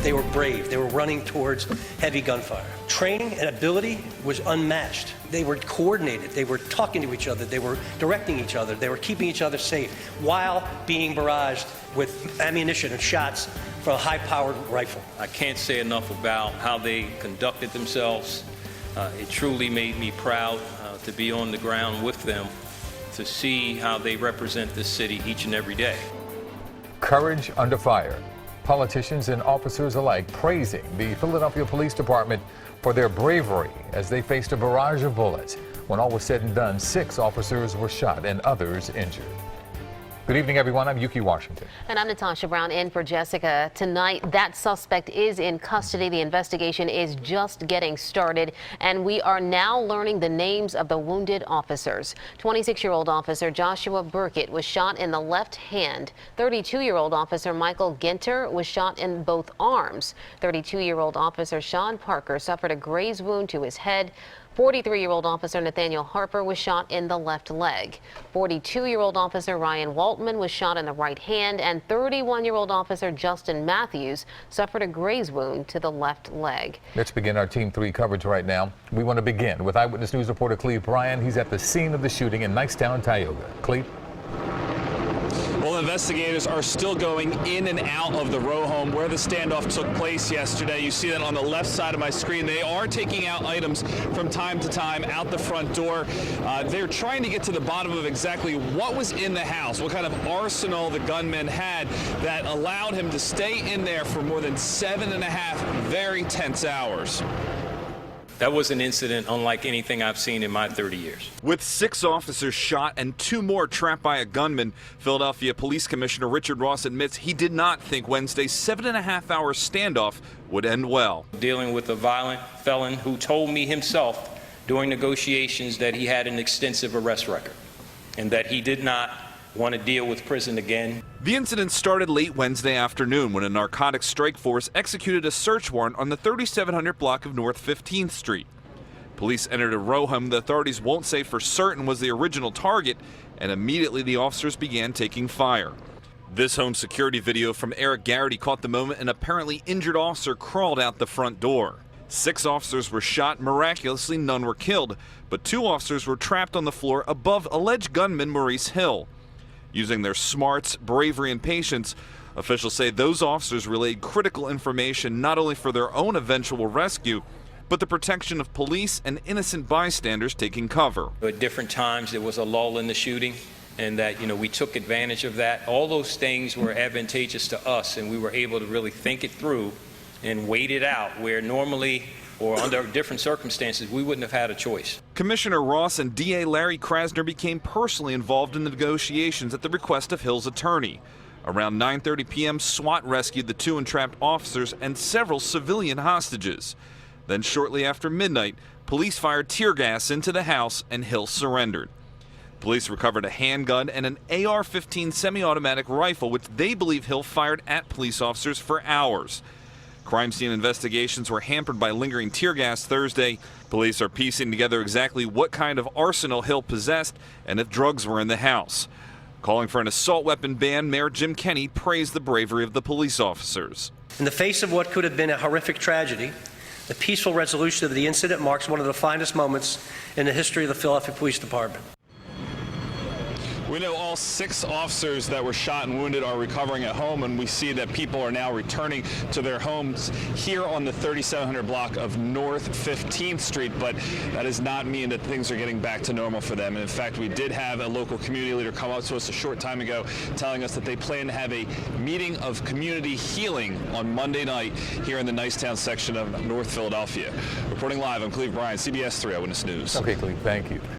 They were brave. They were running towards heavy gunfire. Training and ability was unmatched. They were coordinated. They were talking to each other. They were directing each other. They were keeping each other safe while being barraged with ammunition and shots from a high-powered rifle. I can't say enough about how they conducted themselves. It truly made me proud to be on the ground with them, to see how they represent this city each and every day. Courage under fire. Politicians and officers alike praising the Philadelphia Police Department for their bravery as they faced a barrage of bullets. When all was said and done, 6 officers were shot and others injured. Good evening, everyone. I'm Yuki Washington. And I'm Natasha Brown in for Jessica. Tonight, that suspect is in custody. The investigation is just getting started, and we are now learning the names of the wounded officers. 26-year-old officer Joshua Burkett was shot in the left hand. 32-year-old officer Michael Ginter was shot in both arms. 32-year-old officer Sean Parker suffered a graze wound to his head. 43-year-old officer Nathaniel Harper was shot in the left leg. 42-year-old officer Ryan Waltman was shot in the right hand, and 31-year-old officer Justin Matthews suffered a graze wound to the left leg. Let's begin our Team 3 coverage right now. We want to begin with Eyewitness News reporter Cleve Bryan. He's at the scene of the shooting in Nicetown, Tioga. Cleve? Well, investigators are still going in and out of the row home where the standoff took place yesterday. You see that on the left side of my screen. They are taking out items from time to time out the front door. They're trying to get to the bottom of exactly what was in the house, what kind of arsenal the gunman had that allowed him to stay in there for more than 7.5 very tense hours. That was an incident unlike anything I've seen in my 30 years. With 6 officers shot and 2 more trapped by a gunman, Philadelphia Police Commissioner Richard Ross admits he did not think Wednesday's 7.5-hour standoff would end well. Dealing with a violent felon who told me himself during negotiations that he had an extensive arrest record and that he did not want to deal with prison again. The incident started late Wednesday afternoon when a narcotics strike force executed a search warrant on the 3700 block of North 15th Street. Police entered a row home the authorities won't say for certain was the original target, and immediately the officers began taking fire. This home security video from Eric Garrity caught the moment an apparently injured officer crawled out the front door. 6 officers were shot. Miraculously, none were killed, but 2 officers were trapped on the floor above alleged gunman Maurice Hill. Using their smarts, bravery, and patience, officials say those officers relayed critical information not only for their own eventual rescue, but the protection of police and innocent bystanders taking cover. At different times, there was a lull in the shooting, and that, we took advantage of that. All those things were advantageous to us, and we were able to really think it through and wait it out, where normally or under different circumstances, we wouldn't have had a choice. Commissioner Ross and DA Larry Krasner became personally involved in the negotiations at the request of Hill's attorney. Around 9:30 p.m., SWAT rescued the 2 entrapped officers and several civilian hostages. Then shortly after midnight, police fired tear gas into the house and Hill surrendered. Police recovered a handgun and an AR-15 semi-automatic rifle, which they believe Hill fired at police officers for hours. Crime scene investigations were hampered by lingering tear gas Thursday. Police are piecing together exactly what kind of arsenal Hill possessed and if drugs were in the house. Calling for an assault weapon ban, Mayor Jim Kenney praised the bravery of the police officers. In the face of what could have been a horrific tragedy, the peaceful resolution of the incident marks one of the finest moments in the history of the Philadelphia Police Department. We know all 6 officers that were shot and wounded are recovering at home, and we see that people are now returning to their homes here on the 3700 block of North 15th Street, but that does not mean that things are getting back to normal for them. And in fact, we did have a local community leader come up to us a short time ago telling us that they plan to have a meeting of community healing on Monday night here in the Nicetown section of North Philadelphia. Reporting live, I'm Cleve Bryan, CBS 3 Eyewitness News. Okay, Cleve, thank you.